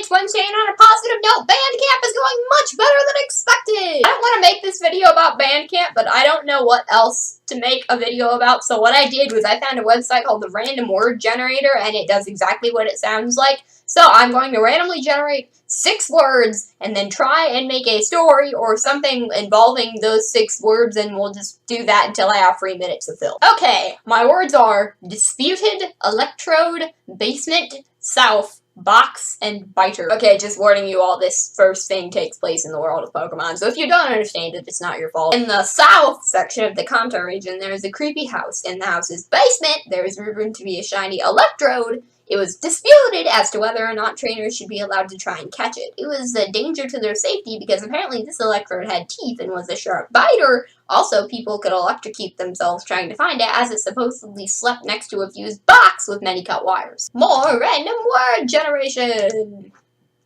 Wednesday, and on a positive note, Bandcamp is going much better than expected! I don't want to make this video about Bandcamp, but I don't know what else to make a video about, so what I did was I found a website called the Random Word Generator, and it does exactly what it sounds like. So I'm going to randomly generate 6 words, and then try and make a story or something involving those 6 words, and we'll just do that until I have 3 minutes to fill. Okay, my words are disputed, electrode, basement, south, box, and biter. Okay, just warning you all, this first thing takes place in the world of Pokemon, so if you don't understand it, it's not your fault. In the south section of the Kanto region, there is a creepy house. In the house's basement, there is rumored to be a shiny electrode. It was disputed as to whether or not trainers should be allowed to try and catch it. It was a danger to their safety because apparently this electrode had teeth and was a sharp biter. Also, people could electrocute themselves trying to find it, as it supposedly slept next to a fused box with many cut wires. More random word generation!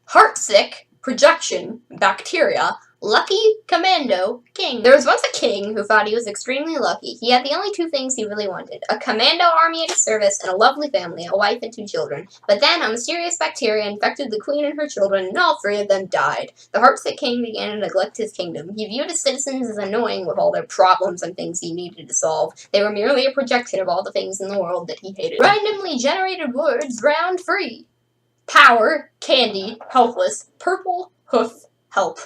Heartsick, projection, bacteria, lucky, commando, king. There was once a king who thought he was extremely lucky. He had the only 2 things he really wanted: a commando army at his service and a lovely family, a wife and 2 children. But then a mysterious bacteria infected the queen and her children, and all 3 of them died. The heartsick king began to neglect his kingdom. He viewed his citizens as annoying with all their problems and things he needed to solve. They were merely a projection of all the things in the world that he hated. Randomly generated words, round 3. Power, candy, helpless, purple, hoof, help.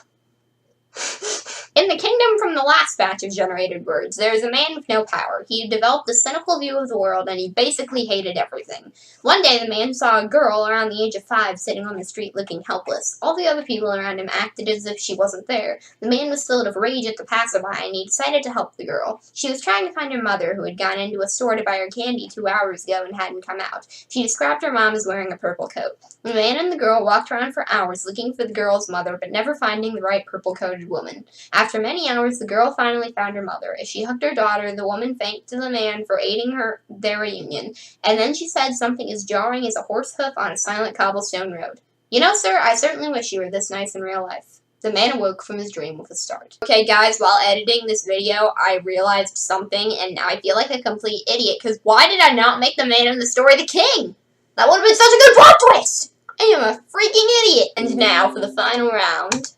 In the kingdom from the last batch of generated words, there is a man with no power. He had developed a cynical view of the world, and he basically hated everything. One day, the man saw a girl around the age of 5 sitting on the street looking helpless. All the other people around him acted as if she wasn't there. The man was filled with rage at the passerby, and he decided to help the girl. She was trying to find her mother, who had gone into a store to buy her candy 2 hours ago and hadn't come out. She described her mom as wearing a purple coat. The man and the girl walked around for hours looking for the girl's mother, but never finding the right purple-coated woman. After many hours, the girl finally found her mother. As she hugged her daughter, the woman thanked the man for aiding their reunion, and then she said something as jarring as a horse hoof on a silent cobblestone road. "You know, sir, I certainly wish you were this nice in real life." The man awoke from his dream with a start. Okay, guys, while editing this video, I realized something, and now I feel like a complete idiot, because why did I not make the man in the story the king? That would have been such a good plot twist! I am a freaking idiot! And now for the final round.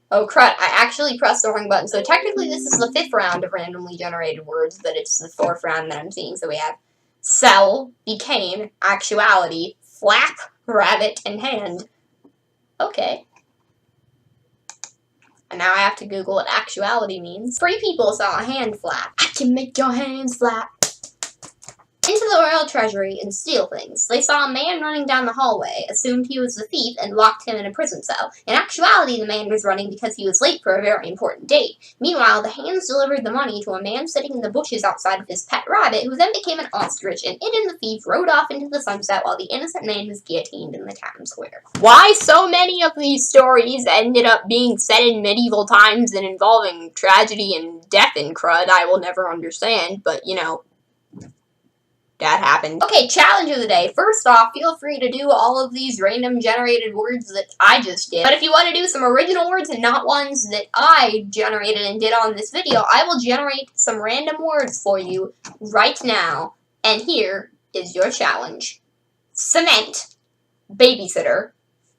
Oh crud, I actually pressed the wrong button. So technically this is the 5th round of randomly generated words, but it's the 4th round that I'm seeing. So we have cell, became, actuality, flap, rabbit, and hand. Okay. And now I have to Google what actuality means. 3 people saw a hand flap. I can make your hands flap. Into the royal treasury and steal things. They saw a man running down the hallway, assumed he was the thief, and locked him in a prison cell. In actuality, the man was running because he was late for a very important date. Meanwhile, the hands delivered the money to a man sitting in the bushes outside of his pet rabbit, who then became an ostrich, and it and the thief rode off into the sunset while the innocent man was guillotined in the town square. Why so many of these stories ended up being set in medieval times and involving tragedy and death and crud, I will never understand, but, you know, that happened. Okay, challenge of the day. First off, feel free to do all of these random generated words that I just did. But if you want to do some original words and not ones that I generated and did on this video, I will generate some random words for you right now. And here is your challenge. Cement, babysitter,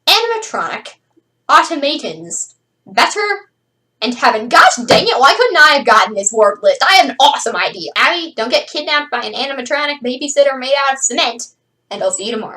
animatronic, automatons, better, and heaven. Gosh dang it, why couldn't I have gotten this word list? I have an awesome idea. Abby, don't get kidnapped by an animatronic babysitter made out of cement, and I'll see you tomorrow.